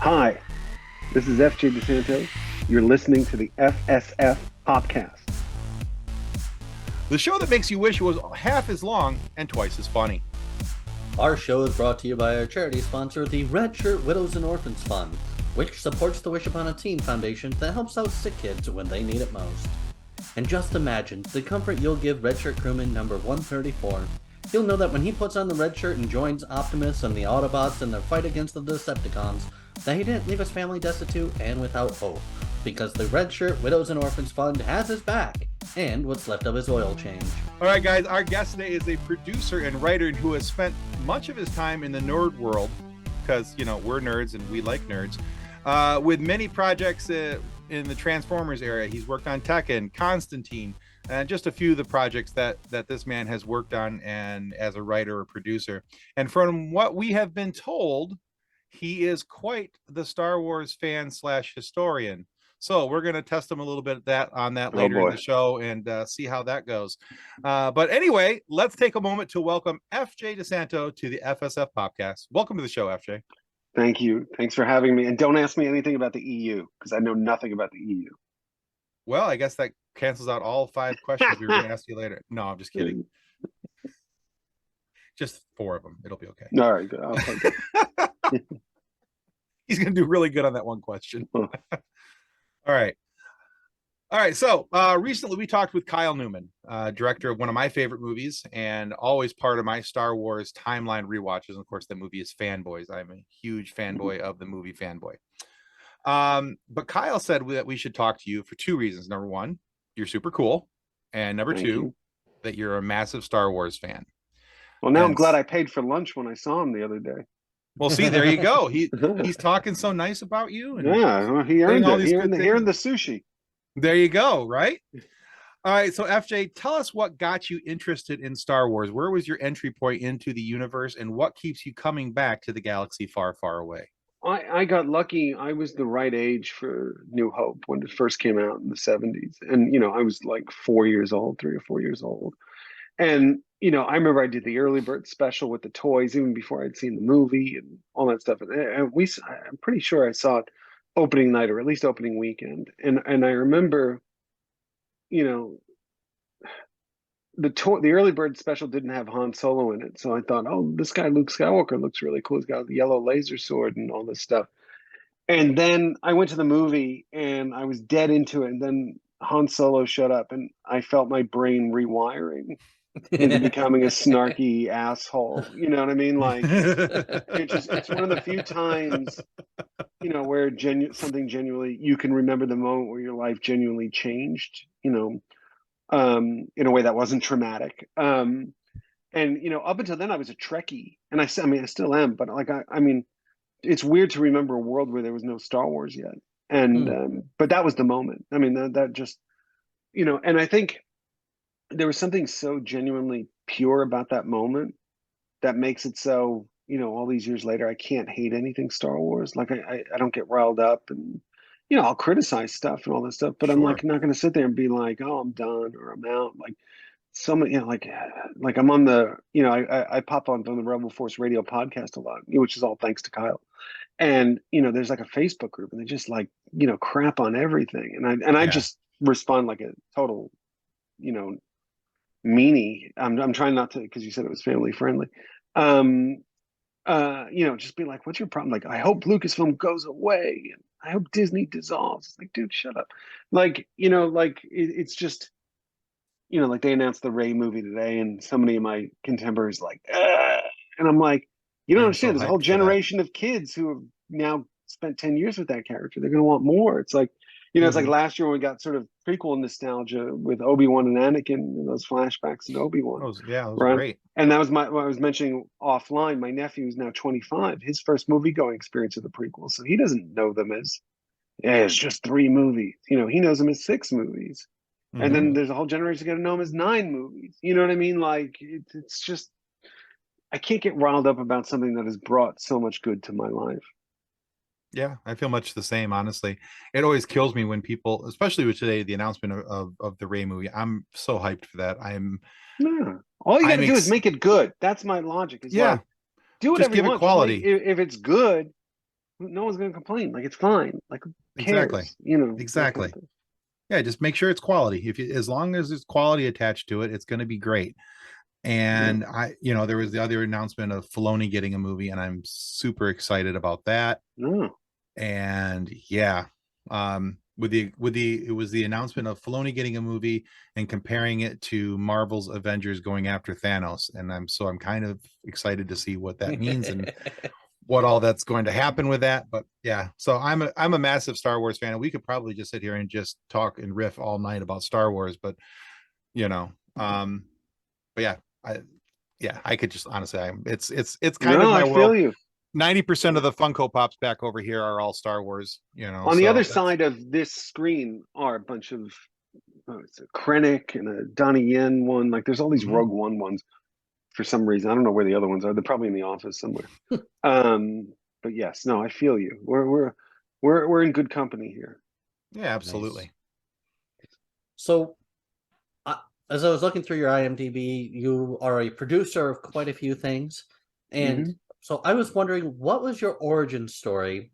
Hi, this is FJ DeSanto. You're listening to the FSF PopCast. The show that makes you wish it was half as long and twice as funny. Our show is brought to you by our charity sponsor, the Red Shirt Widows and Orphans Fund, which supports the Wish Upon a Teen Foundation that helps out sick kids when they need it most. And just imagine the comfort you'll give Red Shirt crewman number 134. You'll know that when he puts on the red shirt and joins Optimus and the Autobots in their fight against the Decepticons, that he didn't leave his family destitute and without hope, because the Red Shirt Widows and Orphans Fund has his back, and what's left of his oil change. All right, guys, our guest today is a producer and writer who has spent much of his time in the nerd world, because, you know, we're nerds and we like nerds, with many projects in the Transformers area. He's worked on Tekken, Constantine, and just a few of the projects that this man has worked on and as a writer or producer. And from what we have been told, he is quite the Star Wars fan / historian. So we're going to test him a little bit on that later in the show and see how that goes. But anyway, let's take a moment to welcome FJ DeSanto to the FSF PopCast. Welcome to the show, FJ. Thank you. Thanks for having me. And don't ask me anything about the EU, because I know nothing about the EU. Well, I guess that cancels out all 5 questions we were going to ask you later. No, I'm just kidding. Just 4 of them. It'll be okay. All right, good. He's going to do really good on that one question. All right. So recently we talked with Kyle Newman, director of one of my favorite movies and always part of my Star Wars timeline rewatches. And of course, the movie is Fanboys. I'm a huge fanboy of the movie Fanboy. But Kyle said that we should talk to you for 2 reasons. Number 1, you're super cool. And number 2, that you're a massive Star Wars fan. Well, now I'm glad I paid for lunch when I saw him the other day. Well, see, there you go. He's talking so nice about you. And yeah, well, he earned it. He earned the sushi. There you go, right? All right, so FJ, tell us what got you interested in Star Wars. Where was your entry point into the universe, and what keeps you coming back to the galaxy far, far away? I got lucky. I was the right age for New Hope when it first came out in the 70s. And, you know, I was like 4 years old, 3 or 4 years old. And, you know, I remember I did the early bird special with the toys even before I'd seen the movie and all that stuff. And I'm pretty sure I saw it opening night or at least opening weekend. And I remember, you know, the early bird special didn't have Han Solo in it. So I thought, oh, this guy Luke Skywalker looks really cool. He's got the yellow laser sword and all this stuff. And then I went to the movie and I was dead into it. And then Han Solo showed up and I felt my brain rewiring into becoming a snarky asshole. You know what I mean? Like it's one of the few times, you know, where something genuinely, you can remember the moment where your life genuinely changed, you know, in a way that wasn't traumatic. And, you know, up until then I was a Trekkie, and I still am, but like, I mean, it's weird to remember a world where there was no Star Wars yet. And, but that was the moment. I mean, that just, you know, and I think there was something so genuinely pure about that moment that makes it so, you know, all these years later, I can't hate anything Star Wars. Like I don't get riled up, and, you know, I'll criticize stuff and all this stuff, but I'm like not going to sit there and be like, oh, I'm done or I'm out. Like someone, you know, like I'm on the, you know, I pop on the Rebel Force Radio podcast a lot, which is all thanks to Kyle. And, you know, there's like a Facebook group and they just like, you know, crap on everything. And I just respond like a total, you know, meanie. I'm trying not to, because you said it was family friendly. You know, just be like, what's your problem? Like, I hope Lucasfilm goes away. And I hope Disney dissolves. It's like, dude, shut up. Like, you know, like it's just, you know, like they announced the Rey movie today and so many of my contemporaries like, and I'm like, you don't understand. There's a whole generation of kids who have now spent 10 years with that character. They're going to want more. It's like, you know, it's like last year when we got sort of prequel nostalgia with Obi-Wan and Anakin and those flashbacks in Obi-Wan. That was right? Great. And that was what I was mentioning offline. My nephew is now 25. His first movie-going experience of the prequel. So he doesn't know them as, it's just 3 movies. You know, he knows them as 6 movies. And then there's a whole generation going to know them as 9 movies. You know what I mean? Like, it's just, I can't get riled up about something that has brought so much good to my life. Yeah, I feel much the same, honestly. It always kills me when people, especially with today, the announcement of the Rey movie. I'm so hyped for that. All you got to do is make it good. That's my logic. It's like, do whatever just give you it want. quality. If it's good, no one's going to complain. Like, it's fine. Like, who Exactly. cares? You know, that kind Exactly. of thing. Yeah, just make sure it's quality. If you, as long as there's quality attached to it, it's going to be great. And there was the other announcement of Filoni getting a movie, and I'm super excited about that. No. And yeah, it was the announcement of Filoni getting a movie and comparing it to Marvel's Avengers going after Thanos, and I'm kind of excited to see what that means and what all that's going to happen with that. But yeah, so I'm a massive Star Wars fan, and we could probably just sit here and just talk and riff all night about Star Wars, but but I could just honestly, it's kind of my I world. feel you. 90% of the Funko Pops back over here are all Star Wars, On the other side of this screen are a bunch of it's a Krennic and a Donnie Yen one. Like, there's all these Rogue One ones for some reason. I don't know where the other ones are. They're probably in the office somewhere. But yes, no, I feel you. We're in good company here. Yeah, absolutely. Nice. So, as I was looking through your IMDb, you are a producer of quite a few things, and so I was wondering, what was your origin story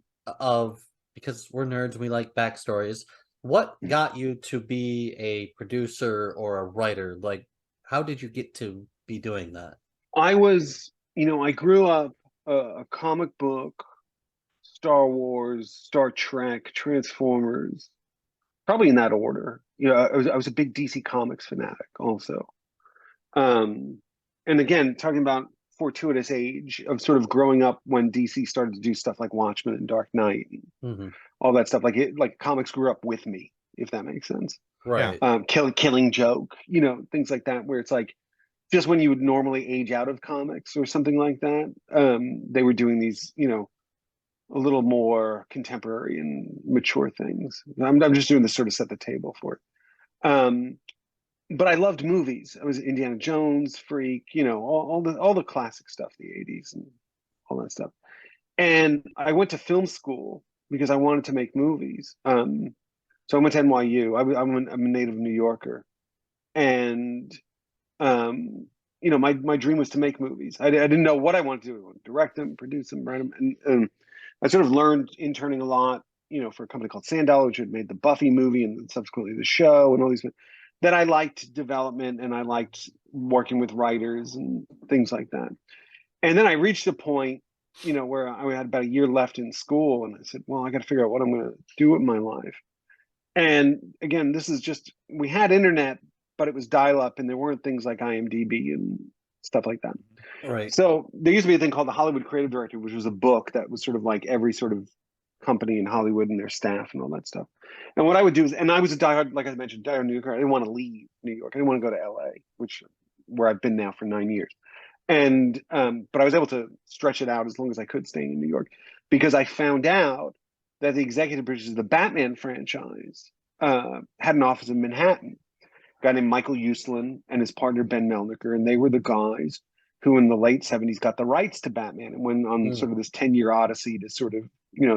because we're nerds and we like backstories. What got you to be a producer or a writer? Like, how did you get to be doing that? I grew up a comic book, Star Wars, Star Trek, Transformers, probably in that order. I was a big DC Comics fanatic also. And again, talking about fortuitous age of sort of growing up when DC started to do stuff like Watchmen and Dark Knight and all that stuff. Like comics grew up with me, if that makes sense. Right. Killing Joke, things like that, where it's like just when you would normally age out of comics or something like that, they were doing these, a little more contemporary and mature things. I'm just doing this sort of set the table for it. But I loved movies. I was an Indiana Jones freak, all the classic stuff, the 80s and all that stuff. And I went to film school because I wanted to make movies. So I went to NYU. I'm a native New Yorker, and my dream was to make movies. I didn't know what I wanted to do. I wanted to direct them, produce them, write them, and I sort of learned interning a lot. For a company called Sandal, which had made the Buffy movie and then subsequently the show and all these. That I liked development and I liked working with writers and things like that. And then I reached a point, where I had about a year left in school, and I said, well, I got to figure out what I'm going to do with my life. And again, we had internet, but it was dial up and there weren't things like IMDb and stuff like that. Right. So there used to be a thing called the Hollywood Creative Director, which was a book that was sort of like every sort of company in Hollywood and their staff and all that stuff. And what I would do is, and I was a diehard, like I mentioned, diehard New Yorker. I didn't want to leave New York. I didn't want to go to LA, where I've been now for 9 years. And but I was able to stretch it out as long as I could staying in New York, because I found out that the executive producers of the Batman franchise had an office in Manhattan. A guy named Michael Uslan and his partner Ben Melniker, and they were the guys who in the late 70s got the rights to Batman and went on sort of this 10-year odyssey to sort of,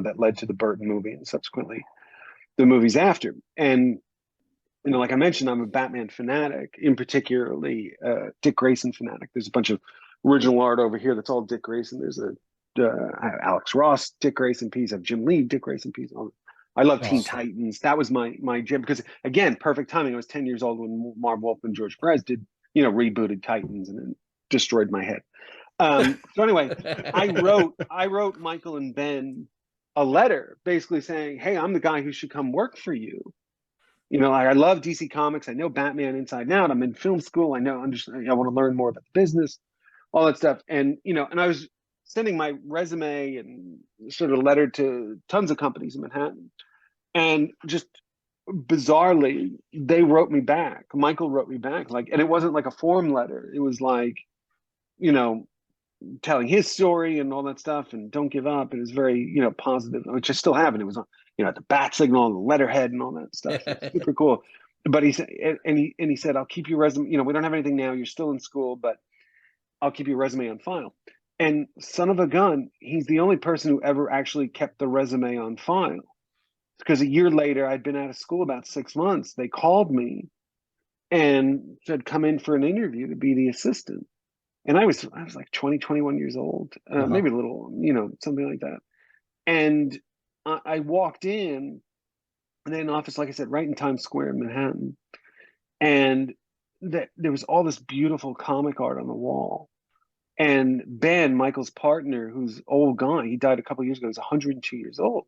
that led to the Burton movie and subsequently the movies after. And, like I mentioned, I'm a Batman fanatic, in particularly Dick Grayson fanatic. There's a bunch of original art over here that's all Dick Grayson. There's I have Alex Ross Dick Grayson piece. I have Jim Lee Dick Grayson piece. I love Teen Titans. That was my jam, because again, perfect timing. I was 10 years old when Marv Wolfman and George Perez did, rebooted Titans and then destroyed my head. So anyway, I wrote Michael and Ben a letter basically saying, hey, I'm the guy who should come work for you. I love DC Comics. I know Batman inside and out. I'm in film school. I want to learn more about the business, all that stuff. And, and I was sending my resume and sort of letter to tons of companies in Manhattan. And just bizarrely, they wrote me back. Michael wrote me back, and it wasn't like a form letter. It was like, telling his story and all that stuff, and don't give up. It was very, positive, which I still have. And it was on, the bat signal and the letterhead and all that stuff. Super cool. But he said, and he said, I'll keep your resume. We don't have anything now. You're still in school, but I'll keep your resume on file. And son of a gun, he's the only person who ever actually kept the resume on file. Because a year later, I'd been out of school about 6 months. They called me and said, come in for an interview to be the assistant. And I was like 20, 21 years old, maybe a little, something like that. And I walked in, and they had an office, like I said, right in Times Square in Manhattan. And there was all this beautiful comic art on the wall. And Ben, Michael's partner, who's old gone, he died a couple of years ago, he was 102 years old.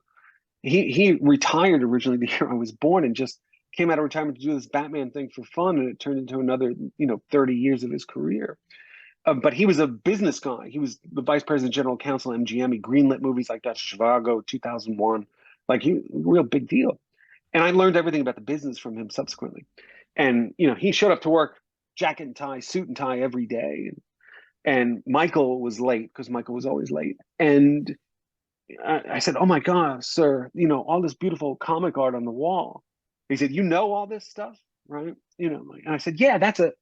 He retired originally the year I was born and just came out of retirement to do this Batman thing for fun, and it turned into another, 30 years of his career. But he was a business guy. He was the vice president, general counsel, MGM. He greenlit movies like Dr. Zhivago, 2001, like real big deal. And I learned everything about the business from him subsequently. And he showed up to work, jacket and tie, suit and tie every day. And Michael was late because Michael was always late. And I said, "Oh my God, sir, all this beautiful comic art on the wall." He said, "You know all this stuff, right?" And I said, "Yeah, that's a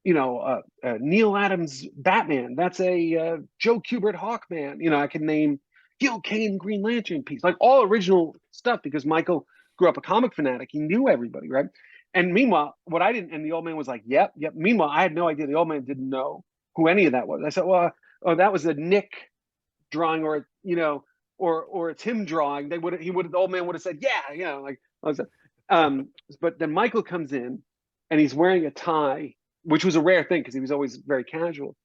Neil Adams Batman. That's a Joe Kubert Hawkman. I can name Gil Kane Green Lantern piece, like all original stuff, because Michael grew up a comic fanatic. He knew everybody, right? And meanwhile, what I didn't, and the old man was like, "Yep, yep." Meanwhile, I had no idea. The old man didn't know who any of that was. I said, "Well, oh, that was a Nick drawing, or it's him drawing." The old man would have said, "Yeah, like I was." But then Michael comes in, and he's wearing a tie, which was a rare thing because he was always very casual.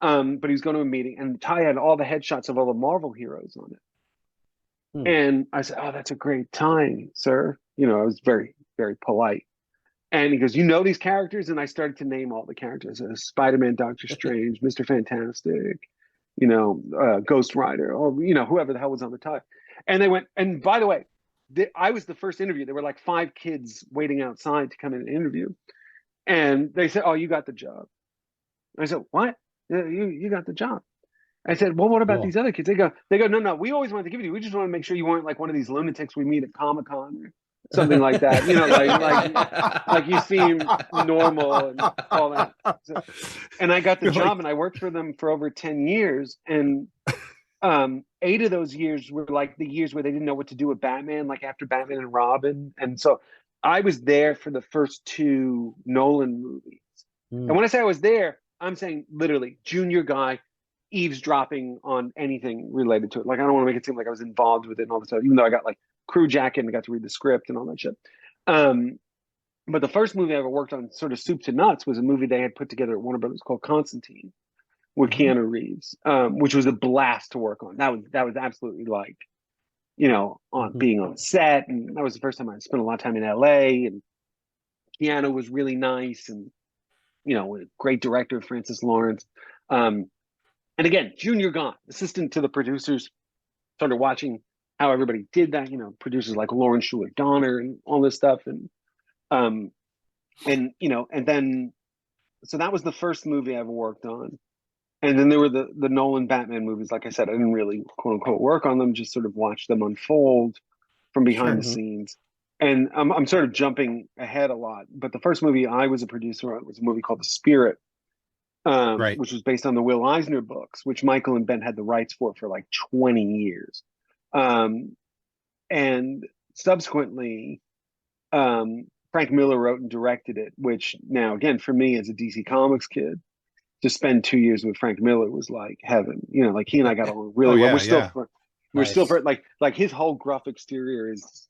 But he was going to a meeting, and the tie had all the headshots of all the Marvel heroes on it. And I said, "Oh, that's a great tie, sir." I was very, very polite. And he goes, "You know these characters?" And I started to name all the characters: Spider-Man, Doctor Strange, Mr. Fantastic, Ghost Rider, or whoever the hell was on the tie. And they went. And by the way, I was the first interview. There were like 5 kids waiting outside to come in and interview. And they said, "Oh, you got the job." I said, "What? You got the job?" I said, "Well, what about these other kids?" They go, "No, we always wanted to give it to you. We just want to make sure you weren't like one of these lunatics we meet at Comic-Con or something like that. Like you seem normal and all that." So, and I got the job, and I worked for them for over 10 years. And 8 of those years were like the years where they didn't know what to do with Batman, like after Batman and Robin. And so I was there for the first 2 Nolan movies. And when I say I was there, I'm saying literally junior guy eavesdropping on anything related to it. Like, I don't want to make it seem like I was involved with it and all this stuff, even though I got like crew jacket and I got to read the script and all that shit. But the first movie I ever worked on, sort of soup to nuts, was a movie they had put together at Warner Brothers called Constantine with Keanu Reeves, which was a blast to work on. That was absolutely like, on being on set. And that was the first time I spent a lot of time in LA, and Keanu was really nice, and a great director, Francis Lawrence. And again, junior guy, assistant to the producers, started watching how everybody did that, producers like Lawrence Schuler Donner and all this stuff. And then, so that was the first movie I ever worked on. And then there were the Nolan Batman movies. Like I said, I didn't really quote unquote work on them, just sort of watch them unfold from behind the scenes. And I'm sort of jumping ahead a lot, but the first movie I was a producer on was a movie called The Spirit, which was based on the Will Eisner books, which Michael and Ben had the rights for like 20 years. And subsequently, Frank Miller wrote and directed it, which now, again, for me as a DC Comics kid, to spend 2 years with Frank Miller was like heaven. Like he and I got along really well. We're still like his whole gruff exterior is,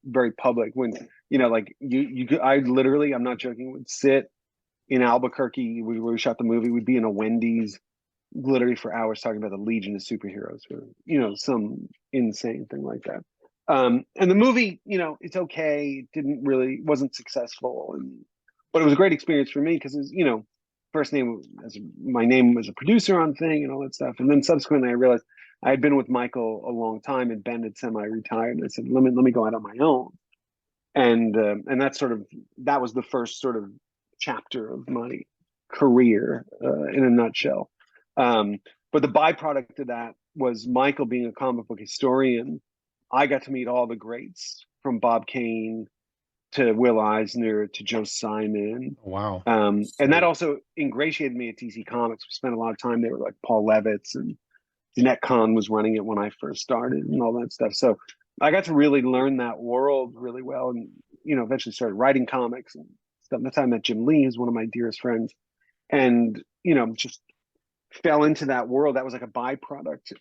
very public. When, I literally, I'm not joking, would sit in Albuquerque where we shot the movie. We'd be in a Wendy's literally for hours talking about the Legion of Superheroes, or, some insane thing like that. And the movie, it's okay. It wasn't successful. But it was a great experience for me because it's, first name as my name as a producer on thing and all that stuff. And then subsequently I realized I had been with Michael a long time, and Ben had semi-retired. And I said, let me go out on my own. And that was the first sort of chapter of my career in a nutshell. But the byproduct of that was Michael being a comic book historian. I got to meet all the greats, from Bob Kane to Will Eisner to Joe Simon. Wow. And that also ingratiated me at DC Comics. We spent a lot of time there with like Paul Levitz, and Jeanette Kahn was running it when I first started and all that stuff. So I got to really learn that world really well, and eventually started writing comics and stuff. That's how I met Jim Lee, who's one of my dearest friends, and just fell into that world. That was like a byproduct.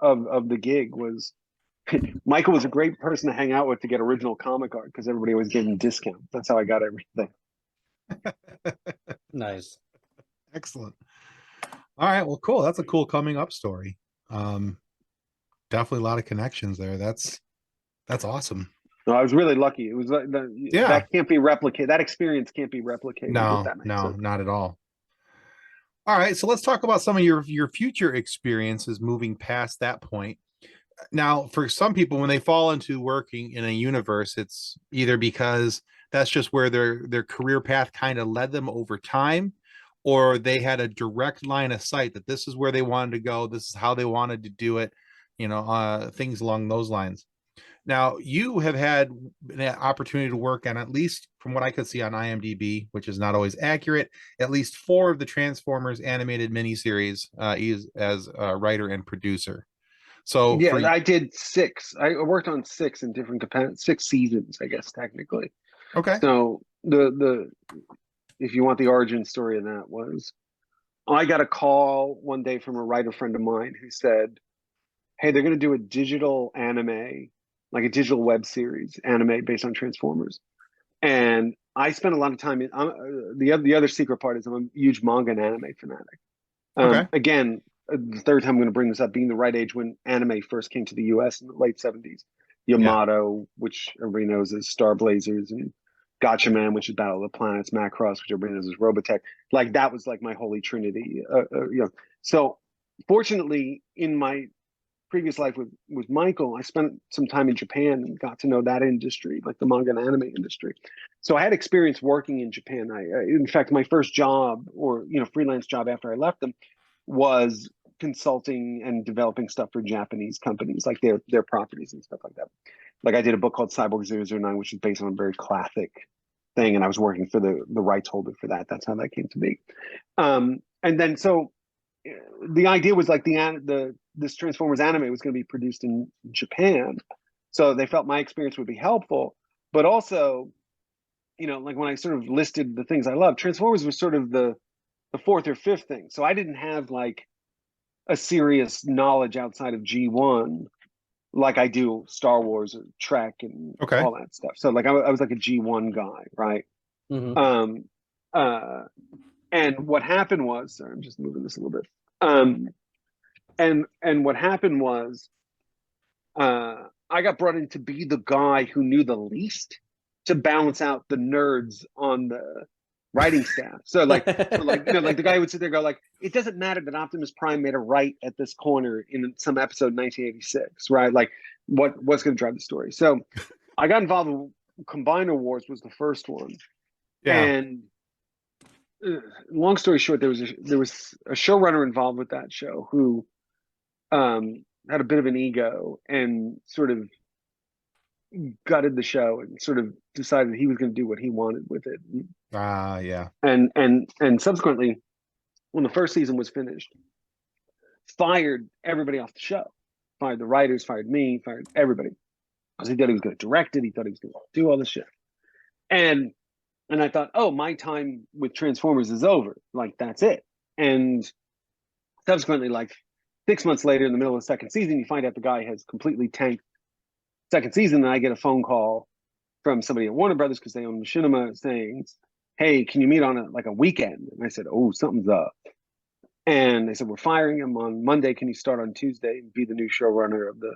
of the gig was Michael was a great person to hang out with to get original comic art because everybody always gave him discounts. That's how I got everything. Nice. Excellent. All right, well, cool. That's a cool coming up story. Definitely a lot of connections there. That's awesome. No, I was really lucky. It was like Yeah. that can't be replicated. That experience can't be replicated. No, if that makes no, sense. not at all. All right, so let's talk about some of your future experiences moving past that point. Now, for some people, when they fall into working in a universe, it's either because that's just where their career path kind of led them over time, or they had a direct line of sight that this is where they wanted to go, this is how they wanted to do it, things along those lines. Now, you have had an opportunity to work on, at least from what I could see on IMDb, which is not always accurate, at least 4 of the Transformers animated miniseries as a writer and producer. So Yeah, I did 6. I worked on 6 in different 6 seasons, I guess technically. okay. So the if you want the origin story of that was, I got a call one day from a writer friend of mine who said, "Hey, they're going to do a digital anime, like a digital web series anime based on Transformers." And I spent a lot of time in the other secret part is I'm a huge manga and anime fanatic. Okay. Again, the third time I'm going to bring this up, being the right age when anime first came to the US in the late 70s. Yamato, which everybody knows as Star Blazers, and Gotcha Man, which is Battle of the Planets, Macross, which everybody knows as Robotech. Like that was like my holy trinity. So fortunately, in my previous life with Michael, I spent some time in Japan and got to know that industry, like the manga and anime industry. So I had experience working in Japan. In fact, my first job, or freelance job after I left them, was consulting and developing stuff for Japanese companies, like their properties and stuff like that. Like I did a book called Cyborg 009, which is based on a very classic thing, and I was working for the rights holder for that. That's how that came to be. And then so the idea was like this Transformers anime was going to be produced in Japan, so they felt my experience would be helpful. But also, like when I sort of listed the things I love, Transformers was sort of the 4th or 5th thing. So I didn't have like a serious knowledge outside of G1 like I do Star Wars or Trek and Okay. all that stuff. So like I was like a G1 guy, right? Mm-hmm. And what happened was, sorry, I'm just moving this a little bit. And what happened was, I got brought in to be the guy who knew the least to balance out the nerds on the writing staff. So like the guy would sit there and go like, it doesn't matter that Optimus Prime made a right at this corner in some episode 1986, right? Like what's going to drive the story? So I got involved with Combiner Wars was the first one. Yeah. And long story short, there was a showrunner involved with that show who had a bit of an ego and sort of gutted the show and sort of decided he was going to do what he wanted with it. Yeah. And subsequently, when the first season was finished, fired everybody off the show. Fired the writers, fired me, fired everybody. Because he thought he was going to direct it. He thought he was going to do all this shit. And I thought, oh, my time with Transformers is over. Like, that's it. And subsequently, like 6 months later, in the middle of the second season, you find out the guy has completely tanked second season. And I get a phone call from somebody at Warner Brothers, because they own Machinima, saying, hey, can you meet on a weekend? And I said, oh, something's up. And they said, we're firing him on Monday. Can you start on Tuesday and be the new showrunner of the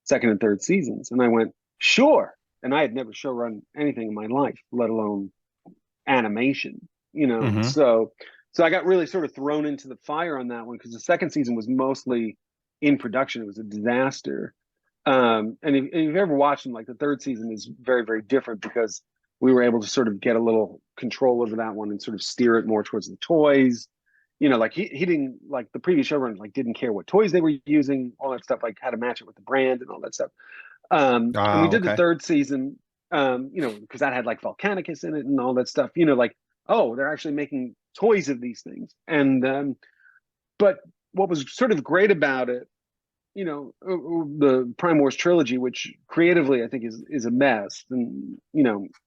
second and third seasons? And I went, sure. And I had never showrun anything in my life, let alone animation, Mm-hmm. So I got really sort of thrown into the fire on that one, because the second season was mostly in production. It was a disaster. And if you've ever watched them, like the third season is very, very different, because we were able to sort of get a little control over that one and sort of steer it more towards the toys. Like he didn't, like the previous showrunner, like didn't care what toys they were using, all that stuff, like how to match it with the brand and all that stuff. And we did the third season, because that had like Volcanicus in it and all that stuff, like, oh, they're actually making toys of these things. And, but what was sort of great about it, the Prime Wars trilogy, which creatively I think is a mess. And,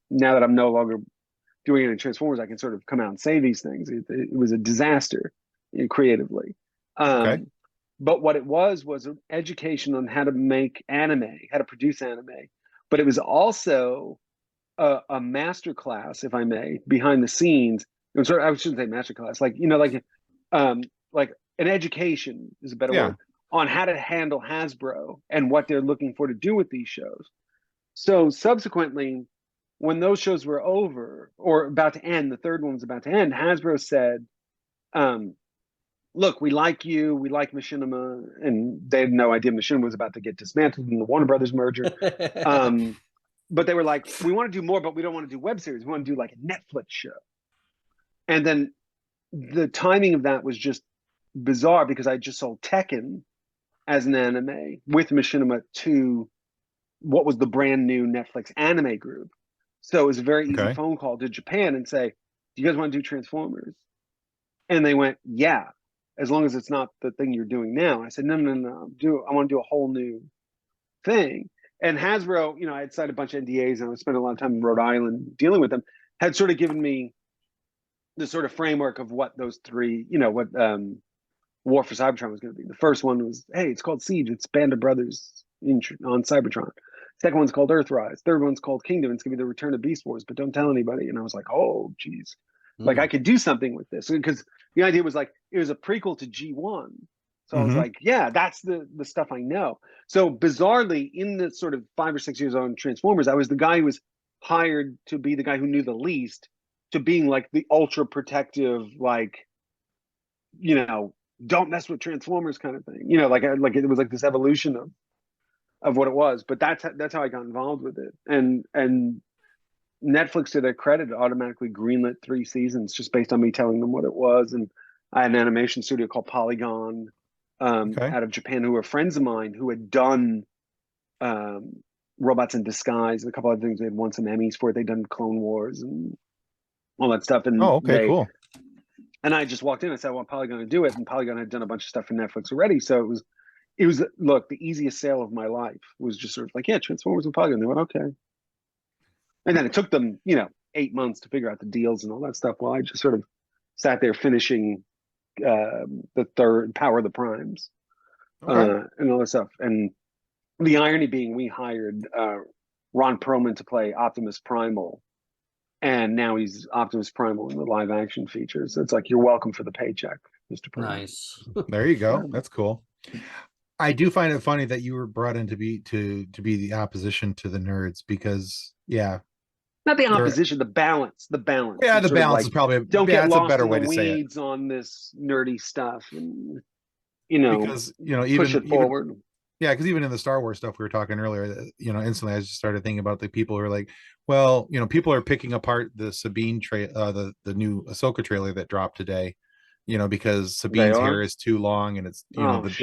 now that I'm no longer doing it in Transformers, I can sort of come out and say these things. It was a disaster creatively. Okay. But what it was an education on how to make anime, how to produce anime. But it was also a master class, if I may, behind the scenes. I shouldn't say master class, like like an education is a better Yeah. word, on how to handle Hasbro and what they're looking for to do with these shows. So subsequently, when those shows were over or about to end, the third one was about to end, Hasbro said, look, we like you, we like Machinima, and they had no idea Machinima was about to get dismantled in the Warner Brothers merger. But they were like, we want to do more, but we don't want to do web series. We want to do like a Netflix show. And then the timing of that was just bizarre because I just sold Tekken as an anime with Machinima to what was the brand new Netflix anime group. So it was a very easy phone call to Japan and say, do you guys want to do Transformers? And they went, yeah, as long as it's not the thing you're doing now. I said, no. I want to do a whole new thing. And Hasbro, I had signed a bunch of NDAs and I spent a lot of time in Rhode Island dealing with them, had sort of given me the sort of framework of what those three, what War for Cybertron was going to be. The first one was, hey, it's called Siege. It's Band of Brothers on Cybertron. Second one's called Earthrise. Third one's called Kingdom. It's going to be the Return of Beast Wars, but don't tell anybody. And I was like, oh, geez. Like I could do something with this, because the idea was like it was a prequel to G1. So I was like, yeah, that's the stuff I know. So bizarrely, in the sort of 5 or 6 years on Transformers, I was the guy who was hired to be the guy who knew the least, to being like the ultra protective, like, don't mess with Transformers kind of thing. Like it was like this evolution of what it was. But that's how I got involved with it. And Netflix, to their credit, automatically greenlit 3 seasons just based on me telling them what it was. And I had an animation studio called Polygon out of Japan, who were friends of mine who had done Robots in Disguise and a couple other things. They had won some Emmys for it. They'd done Clone Wars and all that stuff. And cool. And I just walked in and said, I want Polygon to do it. And Polygon had done a bunch of stuff for Netflix already. So it was look, the easiest sale of my life was just sort of like, yeah, Transformers with Polygon. They went, okay. And then it took them, 8 months to figure out the deals and all that stuff. While I just sort of sat there finishing the third Power of the Primes and all that stuff. And the irony being, we hired Ron Perlman to play Optimus Primal, and now he's Optimus Primal in the live action features. So it's like, you're welcome for the paycheck, Mr. Perlman. Nice. There you go. That's cool. I do find it funny that you were brought in to be the opposition to the nerds, because not the opposition, the balance. Yeah, the balance is probably don't get lost a better in way the to say it. weeds on this nerdy stuff, and because push it forward. Yeah, because even in the Star Wars stuff we were talking earlier, instantly I just started thinking about the people who are like, well, people are picking apart the Sabine the new Ahsoka trailer that dropped today, because Sabine's hair is too long and it's the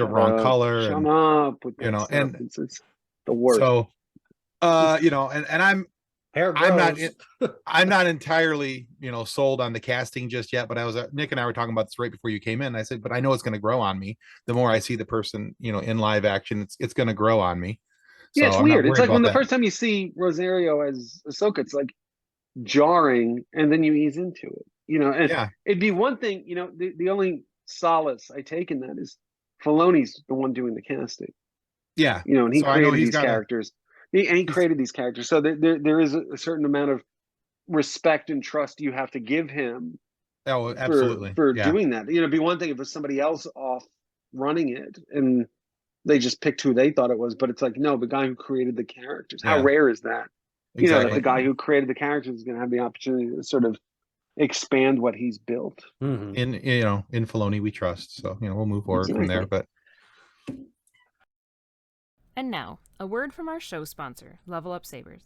wrong color. Shut up with that stuff. And it's the worst. So and I'm not entirely sold on the casting just yet, but Nick and I were talking about this right before you came in. I said, but I know it's going to grow on me. The more I see the person in live action, it's going to grow on me. Yeah, it's weird. It's like when the first time you see Rosario as Ahsoka, it's like jarring, and then you ease into it. And it'd be one thing. The only solace I take in that is Filoni's the one doing the casting. Yeah, and he created these characters. He created these characters, so there is a certain amount of respect and trust you have to give him. Oh, absolutely. For doing that. It'd be one thing if it was somebody else off running it and they just picked who they thought it was, but it's like, no, the guy who created the characters. How rare is that? Exactly. That the guy who created the characters is going to have the opportunity to sort of expand what he's built. Mm-hmm. In Filoni we trust, so we'll move forward from there. But and now, a word from our show sponsor, Level Up Sabers.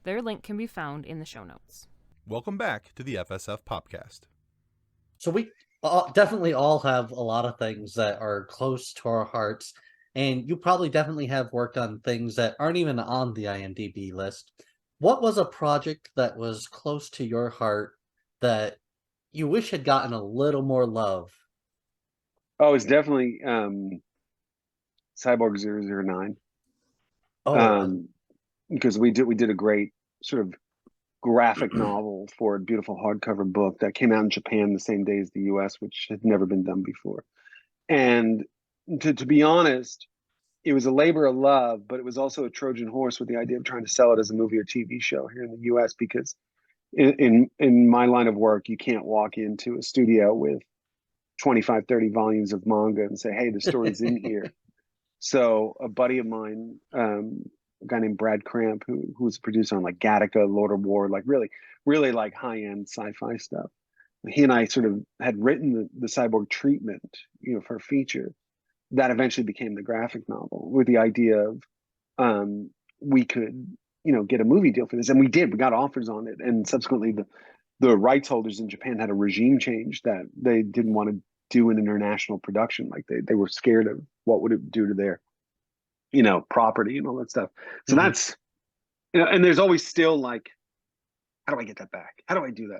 Their link can be found in the show notes. Welcome back to the FSF PopCast. So definitely all have a lot of things that are close to our hearts, and you probably definitely have worked on things that aren't even on the IMDb list. What was a project that was close to your heart that you wish had gotten a little more love? Oh, it's definitely Cyborg 009. Oh, Because we did a great sort of graphic novel for a beautiful hardcover book that came out in Japan the same day as the US, which had never been done before. And to be honest, it was a labor of love, but it was also a Trojan horse with the idea of trying to sell it as a movie or TV show here in the US, because in my line of work, you can't walk into a studio with 25, 30 volumes of manga and say, hey, the story's in here. So a buddy of mine, a guy named Brad Cramp, who was a producer on like Gattaca, Lord of War, like really like high end sci-fi stuff. He and I sort of had written the cyborg treatment, for a feature that eventually became the graphic novel, with the idea of we could, get a movie deal for this, and we did. We got offers on it, and subsequently the rights holders in Japan had a regime change that they didn't want to do an international production. Like they were scared of what would it do to their, property and all that stuff. So mhm. that's, and there's always still like, how do I get that back? How do I do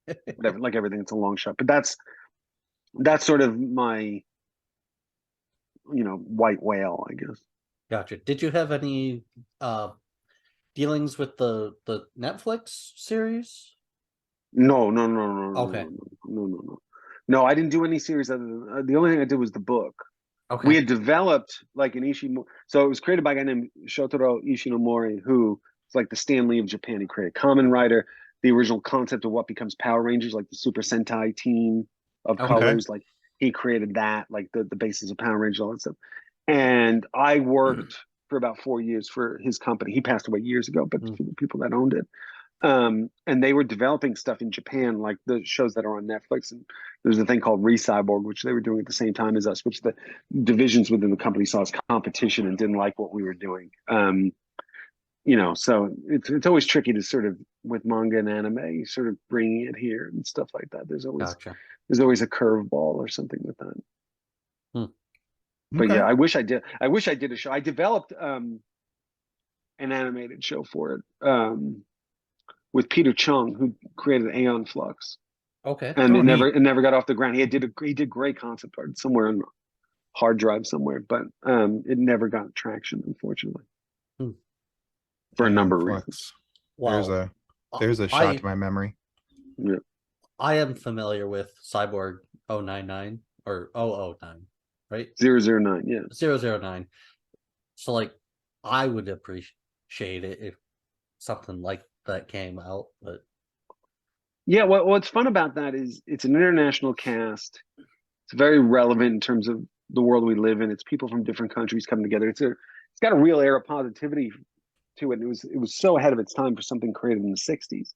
that? Whatever, like everything, it's a long shot. But that's sort of my, white whale, I guess. Gotcha. Did you have any dealings with the Netflix series? No, no, no, no, no, Okay. no, no, no, no. No, I didn't do any series other than the only thing I did was the book. We Okay. had developed like an Ishimori. So it was created by a guy named Shotaro Ishinomori, who is like the Stan Lee of Japan. He created Kamen Rider, the original concept of what becomes Power Rangers, like the Super Sentai team of Okay. colors. Like he created that, like the basis of Power Rangers, all that stuff. And I worked for about 4 years for his company. He passed away years ago, but Mm. for the people that owned it. And they were developing stuff in Japan, like the shows that are on Netflix. And there's a thing called Recyborg, which they were doing at the same time as us, which the divisions within the company saw as competition and didn't like what we were doing. So it's always tricky to sort of, with manga and anime, sort of bringing it here and stuff like that. Gotcha. There's always a curveball or something with that. Hmm. But Okay. yeah, I wish I did a show. I developed an animated show for it. With Peter Chung, who created Aeon Flux, Okay. and Oh, it neat. never got off the ground. He did great concept art somewhere on a hard drive somewhere, but it never got traction, unfortunately, Hmm. for a Aeon number of reasons. Flux. There's Well, a there's a shot I to my memory. Yeah, I am familiar with Cyborg 099 or 009, right? 009. Yeah, 009. So like I would appreciate it if something like that came out, but yeah. What's fun about that is it's an international cast. It's very relevant in terms of the world we live in. It's people from different countries coming together. It's got a real air of positivity to it. It was so ahead of its time for something created in the '60s.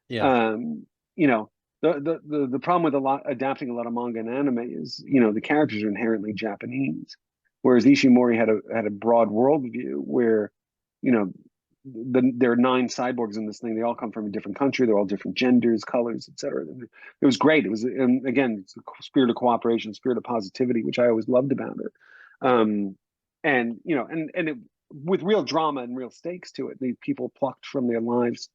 yeah. um you know the problem with adapting a lot of manga and anime is, the characters are inherently Japanese, whereas Ishimori had a broad worldview where, you know there are 9 cyborgs in this thing. They all come from a different country. They're all different genders, colors, etc. It was great. It was, and again, it's a spirit of cooperation, spirit of positivity, which I always loved about it. And it, with real drama and real stakes to it. These people plucked from their lives,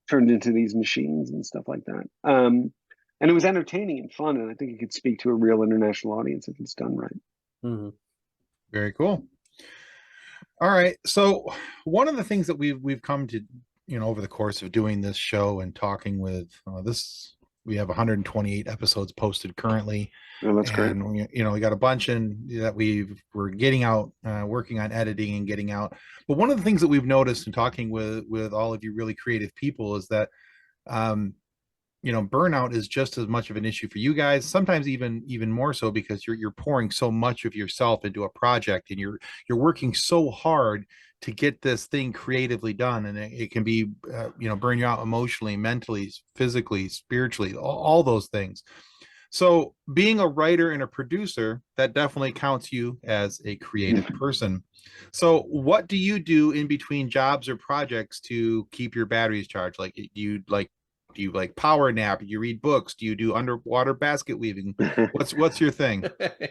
turned into these machines and stuff like that. And it was entertaining and fun, and I think it could speak to a real international audience if it's done right. Hmm. Very cool. All right. So one of the things that we've come to, over the course of doing this show and talking with we have 128 episodes posted currently, Oh, that's great. and we got a bunch that we're getting out, working on editing and getting out. But one of the things that we've noticed in talking with all of you really creative people is that burnout is just as much of an issue for you guys, sometimes even more so, because you're pouring so much of yourself into a project, and you're working so hard to get this thing creatively done, and it can be burn you out emotionally, mentally, physically, spiritually, all those things. So being a writer and a producer, that definitely counts you as a creative person. So what do you do in between jobs or projects to keep your batteries charged? Like, do you like Do you like power nap? Do you read books? Do you do underwater basket weaving? What's your thing?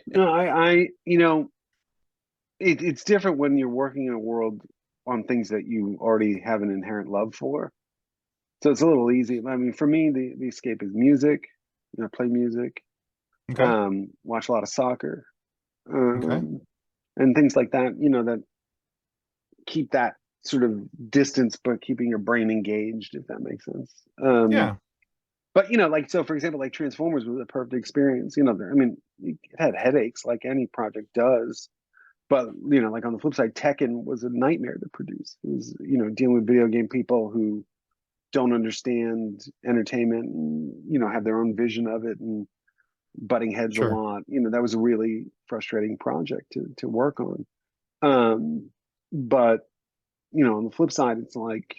No, it's different when you're working in a world on things that you already have an inherent love for. So it's a little easy. I mean, for me, the escape is music. Play music, Okay. watch a lot of soccer, Okay. and things like that. That keep that sort of distance, but keeping your brain engaged, if that makes sense. Yeah. But like, so for example, like Transformers was a perfect experience. It had headaches like any project does. But like on the flip side, Tekken was a nightmare to produce. It was dealing with video game people who don't understand entertainment and have their own vision of it and butting heads a Sure. lot. That was a really frustrating project to work on. But on the flip side, it's like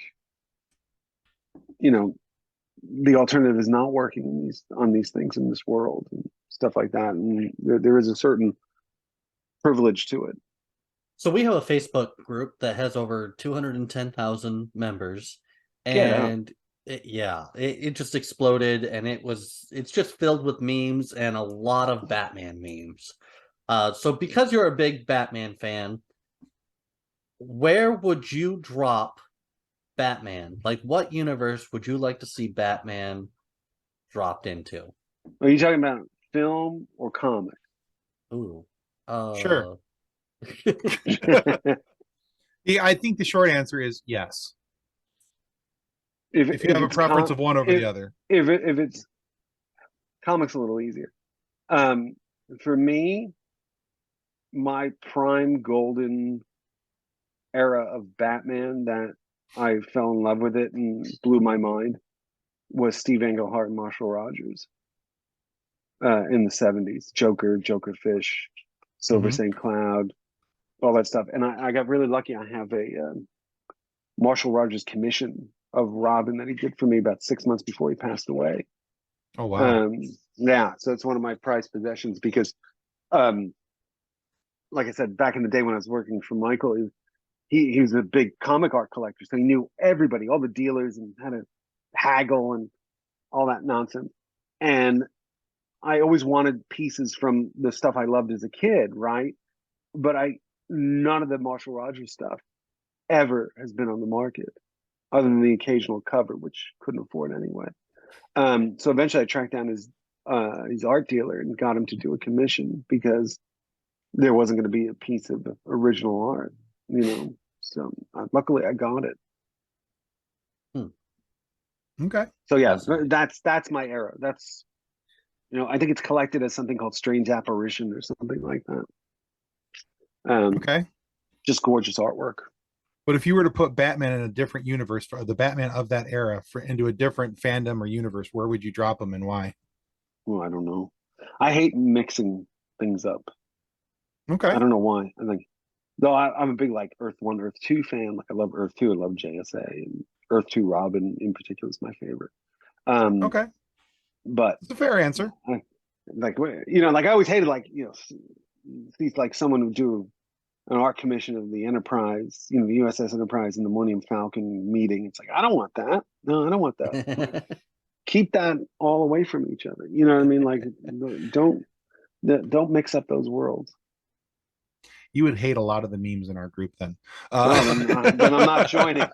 the alternative is not working on these things in this world and stuff like that, and there is a certain privilege to it. So we have a Facebook group that has over 210,000 members, Get out. and it just exploded, and it's just filled with memes and a lot of Batman memes. So because you're a big Batman fan, where would you drop Batman? Like, what universe would you like to see Batman dropped into? Are you talking about film or comic? Ooh, Sure. Yeah, I think the short answer is yes. If you have a preference of one over the other. If it's comics, a little easier. For me, my prime golden era of Batman that I fell in love with it and blew my mind was Steve Englehart and Marshall Rogers in the 70s. Joker Fish, Silver St. Cloud, all that stuff. And I got really lucky. I have a Marshall Rogers commission of Robin that he did for me about 6 months before he passed away. Oh, wow. Yeah, so it's one of my prized possessions because, like I said, back in the day when I was working for Michael, he was a big comic art collector, so he knew everybody, all the dealers, and how to haggle and all that nonsense. And I always wanted pieces from the stuff I loved as a kid, right? But none of the Marshall Rogers stuff ever has been on the market, other than the occasional cover, which couldn't afford anyway. So eventually I tracked down his art dealer and got him to do a commission because there wasn't going to be a piece of original art, So luckily I got it. Okay. So yeah, that's my era. That's I think it's collected as something called Strange Apparition or something like that. Okay. Just gorgeous artwork. But if you were to put Batman in a different universe, for the Batman of that era, into a different fandom or universe, where would you drop him and why? Well, I don't know. I hate mixing things up. Okay. I don't know why. I think, though I'm a big like Earth 1, Earth 2 fan. Like I love Earth 2. I love JSA, and Earth 2 Robin in particular is my favorite. Okay. But it's a fair answer. I always hated see like someone would do an art commission of the Enterprise, the USS Enterprise and the Millennium Falcon meeting. It's like, I don't want that. No, I don't want that. Keep that all away from each other. You know what I mean? Like, don't mix up those worlds. You would hate a lot of the memes in our group then. Then I'm not joining.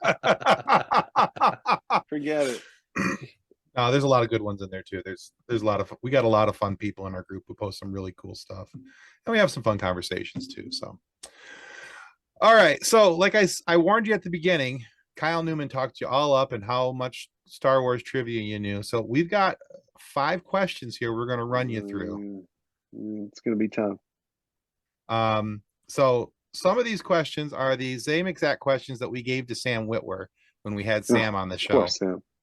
Forget it. No, there's a lot of good ones in there too. There's a lot of we got a lot of fun people in our group who post some really cool stuff, and we have some fun conversations too. So, all right. So, like I warned you at the beginning, Kyle Newman talked you all up and how much Star Wars trivia you knew. So we've got 5 questions here. We're going to run you through. It's going to be tough. So some of these questions are the same exact questions that we gave to Sam Witwer when we had Sam on the show.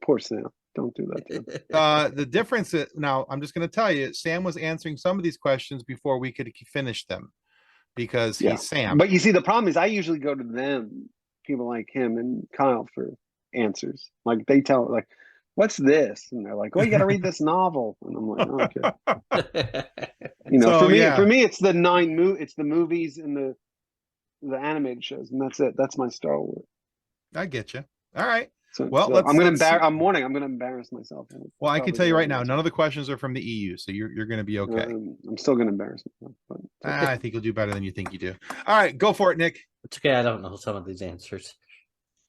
Poor Sam. Don't do that. The difference is, now I'm just going to tell you, Sam was answering some of these questions before we could finish them because he's Sam. But you see, the problem is I usually go to them, people like him and Kyle, for answers. Like they tell, like, what's this? And they're like, well, you got to read this novel. And I'm like, oh, okay. For me, it's the it's the movies and the animated shows, and that's it. That's my Star Wars. I get you. All right. So, Well, I'm gonna let's see. I'm warning. I'm gonna embarrass myself. Well, I can Probably tell you the right wrong now, answer. none of the questions are from the EU, so you're going to be okay. I'm still gonna embarrass myself. But it's okay. I think you'll do better than you think you do. All right, go for it, Nick. It's okay. I don't know some of these answers.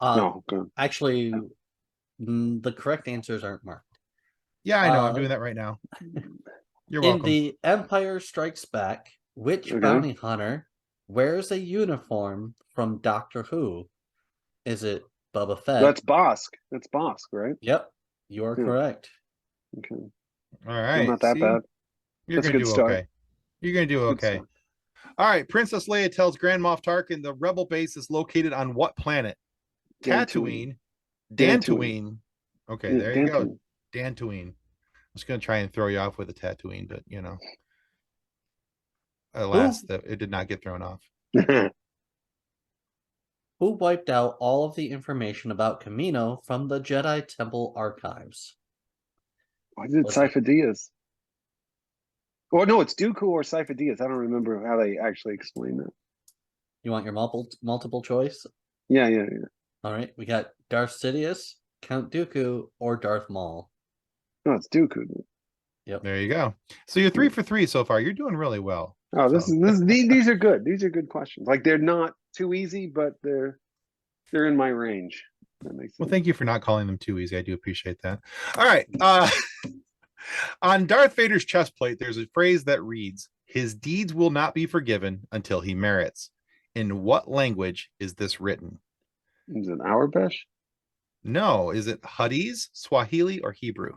No, go. Actually, the correct answers aren't marked. Yeah, I know. I'm doing that right now. You're In welcome. The Empire Strikes Back, which bounty hunter wears a uniform from Doctor Who? Is it Boba Fett? That's Bosk. That's Bosk, right? Yep, you are correct. Okay. All right. Not that bad. You're going to do okay. You're going to do okay. All right. Princess Leia tells Grand Moff Tarkin the rebel base is located on what planet? Tatooine. Dantooine. Okay, there you go. Dantooine. I was going to try and throw you off with a Tatooine, but you know, alas, it did not get thrown off. Who wiped out all of the information about Kamino from the Jedi Temple archives? Why is it Cypher Diaz? Or no, it's Dooku or Cypher Diaz. I don't remember how they actually explain that. You want your multiple choice? Yeah. All right, we got Darth Sidious, Count Dooku, or Darth Maul. No, it's Dooku. Yep. There you go. So you're 3 for 3 so far. You're doing really well. Oh, these are good. These are good questions. Like they're not too easy, but they're in my range. That makes sense. Well, thank you for not calling them too easy. I do appreciate that. All right. On Darth Vader's chest plate, there's a phrase that reads, "His deeds will not be forgiven until he merits." In what language is this written? Is it Aurebesh? No. Is it Huttese, Swahili, or Hebrew?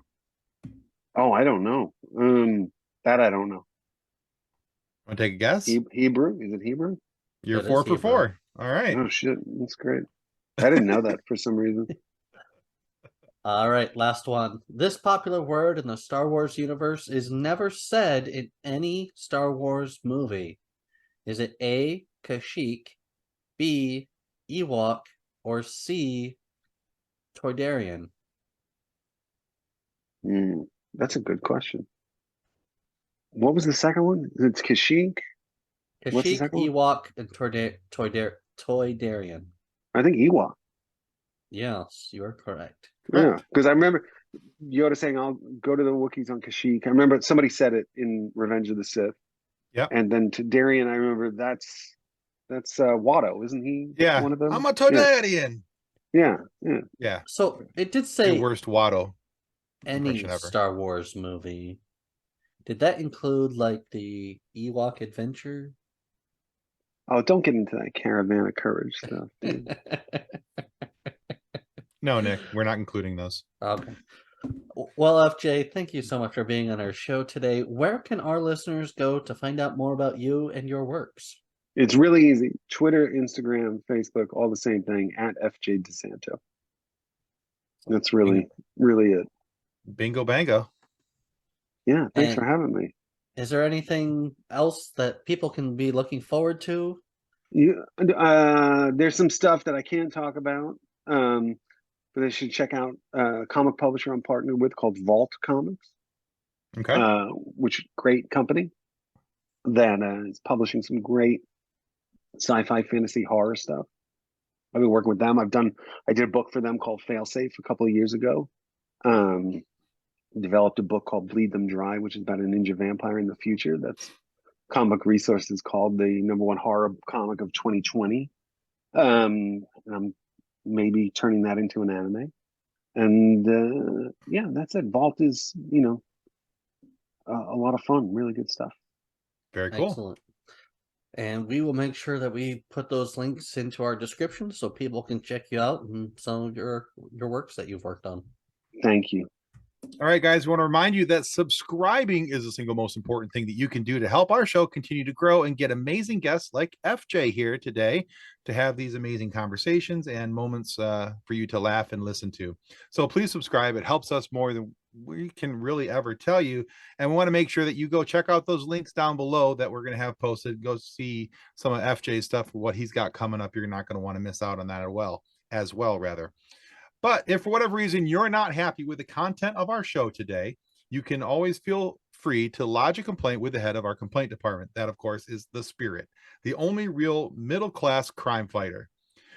Oh, I don't know. That I don't know. Want to take a guess? Hebrew? Is it Hebrew? You're 4 for 4. All right. Oh shit, that's great. I didn't know that for some reason. All right, last one. This popular word in the Star Wars universe is never said in any Star Wars movie. Is it A, Kashyyyk, B, Ewok, or C, Toydarian? That's a good question. What was the second one? It's Kashyyyk? What's the Kashyyyk, second one? Ewok, and Toydarian. I think Ewok. Yes, you are correct. Yeah, because I remember Yoda saying, "I'll go to the Wookiees on Kashyyyk." I remember somebody said it in Revenge of the Sith. Yeah. And then to Darian, I remember that's Watto, isn't he? Yeah. One of them. I'm a Toydarian. Yeah. So it did say the worst Watto any Star Wars movie. Did that include like the Ewok Adventure? Oh, don't get into that Caravan of Courage stuff, dude. No, Nick, we're not including those. Okay. Well, FJ, thank you so much for being on our show today. Where can our listeners go to find out more about you and your works? It's really easy. Twitter, Instagram, Facebook, all the same thing, at FJ DeSanto. That's really it. Bingo bango. Yeah, thanks for having me. Is there anything else that people can be looking forward to? There's some stuff that I can't talk about, but they should check out a comic publisher I'm partnered with called Vault Comics. Okay. Which great company that is publishing some great sci-fi, fantasy, horror stuff. I've been working with them. I did a book for them called Failsafe a couple of years ago. Developed a book called Bleed Them Dry, which is about a ninja vampire in the future. That's Comic Resources called the #1 horror comic of 2020. And I'm maybe turning that into an anime. And yeah, that's it. Vault is, a lot of fun, really good stuff. Very cool. Excellent. And we will make sure that we put those links into our description so people can check you out and some of your works that you've worked on. Thank you. All right, guys, I want to remind you that subscribing is the single most important thing that you can do to help our show continue to grow and get amazing guests like FJ here today to have these amazing conversations and moments for you to laugh and listen to. So please subscribe. It helps us more than we can really ever tell you. And we want to make sure that you go check out those links down below that we're going to have posted. Go see some of FJ's stuff, what he's got coming up. You're not going to want to miss out on that as well. But if for whatever reason you're not happy with the content of our show today, you can always feel free to lodge a complaint with the head of our complaint department. That, of course, is the Spirit, the only real middle-class crime fighter.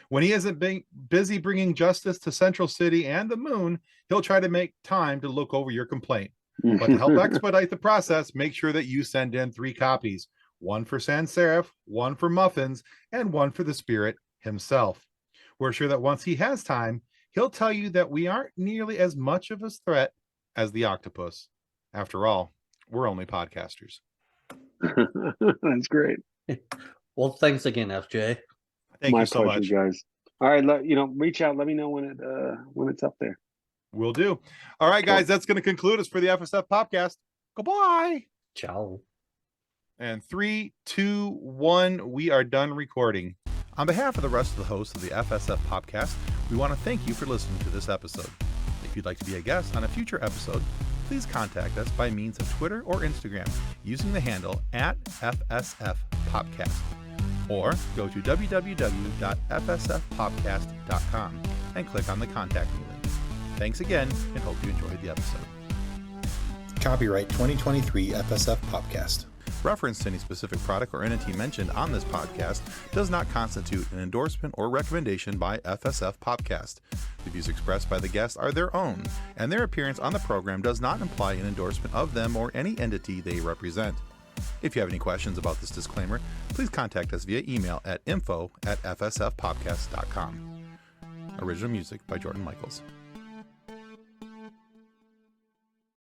When he isn't busy bringing justice to Central City and the moon, he'll try to make time to look over your complaint. But to help expedite the process, make sure that you send in 3 copies. 1 for Sans Serif, 1 for Muffins, and 1 for the Spirit himself. We're sure that once he has time, he'll tell you that we aren't nearly as much of a threat as the octopus. After all, we're only podcasters. That's great. Well, thanks again, FJ. Thank My you so pleasure, much. guys. All right, reach out. Let me know when it's up there. Will do. All right, guys, that's going to conclude us for the FSF PopCast. Goodbye. Ciao. And 3, 2, 1, we are done recording. On behalf of the rest of the hosts of the FSF PopCast, we want to thank you for listening to this episode. If you'd like to be a guest on a future episode, please contact us by means of Twitter or Instagram using the handle @FSF PopCast, or go to www.fsfpopcast.com and click on the Contact Me link. Thanks again, and hope you enjoyed the episode. Copyright 2023 FSF PopCast. Reference to any specific product or entity mentioned on this podcast does not constitute an endorsement or recommendation by FSF PopCast. The views expressed by the guests are their own, and their appearance on the program does not imply an endorsement of them or any entity they represent. If you have any questions about this disclaimer, please contact us via email at info@fsfpopcast.com. Original music by Jordan Michaels.